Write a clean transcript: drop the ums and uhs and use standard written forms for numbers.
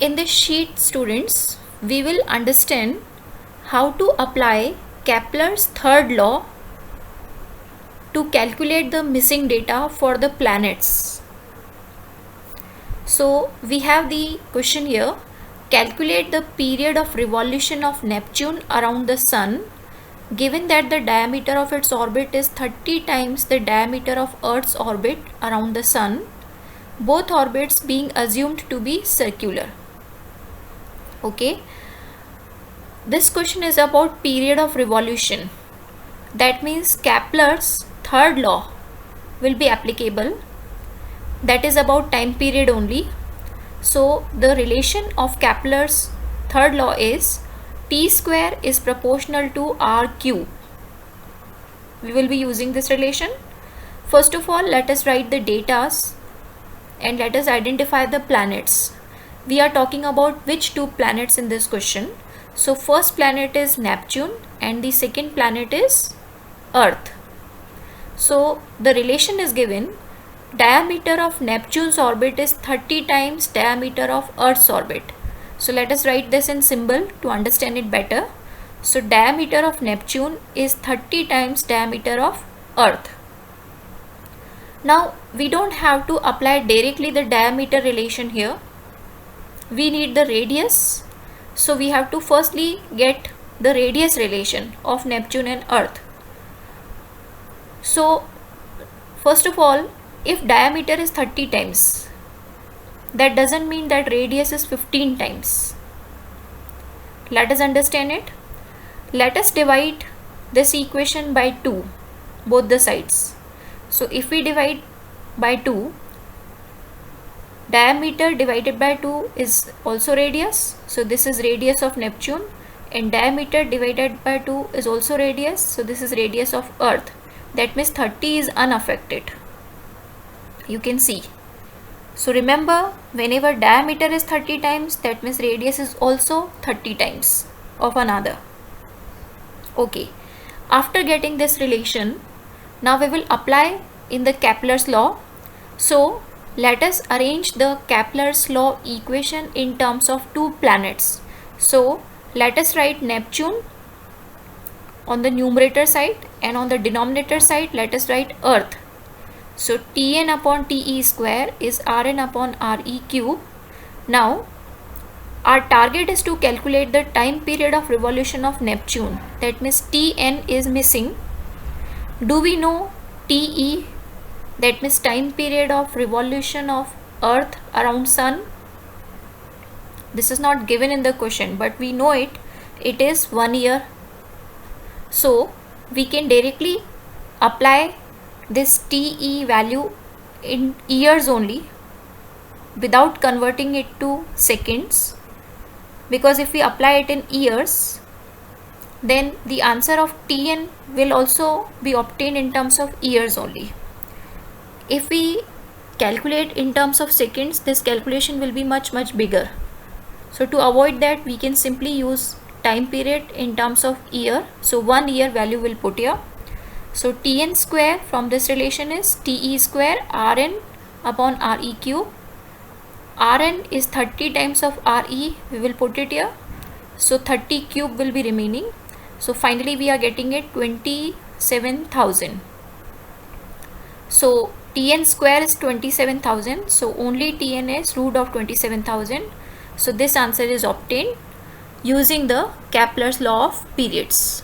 in this sheet, students, we will understand how to apply Kepler's third law to calculate the missing data for the planets. So we have the question here: calculate the period of revolution of Neptune around the Sun, given that the diameter of its orbit is 30 times the diameter of Earth's orbit around the Sun, both orbits being assumed to be circular. Okay, this question is about period of revolution. That means Kepler's third law will be applicable. That is about time period only. So the relation of Kepler's third law is T square is proportional to R cube. We will be using this relation. First of all, let us write the datas and let us identify the planets. We are talking about which two planets in this question. So first planet is Neptune and the second planet is Earth. So the relation is given: diameter of Neptune's orbit is 30 times diameter of Earth's orbit. So let us write this in symbol to understand it better. So diameter of Neptune is 30 times diameter of Earth. Now we don't have to apply directly the diameter relation here. We need the radius. So we have to firstly get the radius relation of Neptune and Earth. So first of all, if diameter is 30 times, that doesn't mean that radius is 15 times. Let us understand it. Let us divide this equation by 2, both the sides. So if we divide by 2, diameter divided by 2 is also radius. So this is radius of Neptune, and diameter divided by 2 is also radius. So this is radius of Earth. That means 30 is unaffected. You can see. So remember, whenever diameter is 30 times, that means radius is also 30 times of another. Okay. After getting this relation, now we will apply in the Kepler's law. So let us arrange the Kepler's law equation in terms of two planets. So let us write Neptune on the numerator side, and on the denominator side let us write Earth. So Tn upon Te square is Rn upon Re cube. Now our target is to calculate the time period of revolution of Neptune. That means Tn is missing. Do we know Te? That means time period of revolution of Earth around Sun. This is not given in the question, but we know it. It is 1 year. So we can directly apply this Te value in years only without converting it to seconds, because if we apply it in years, then the answer of Tn will also be obtained in terms of years only. If we calculate in terms of seconds, this calculation will be much bigger. So to avoid that, we can simply use time period in terms of year. So 1 year value will put here. So Tn square from this relation is Te square Rn upon Re cube. Rn is 30 times of Re, we will put it here. So 30 cube will be remaining. So finally we are getting it 27,000. So Tn square is 27,000. So only Tn is root of 27,000. So this answer is obtained using the Kepler's law of periods.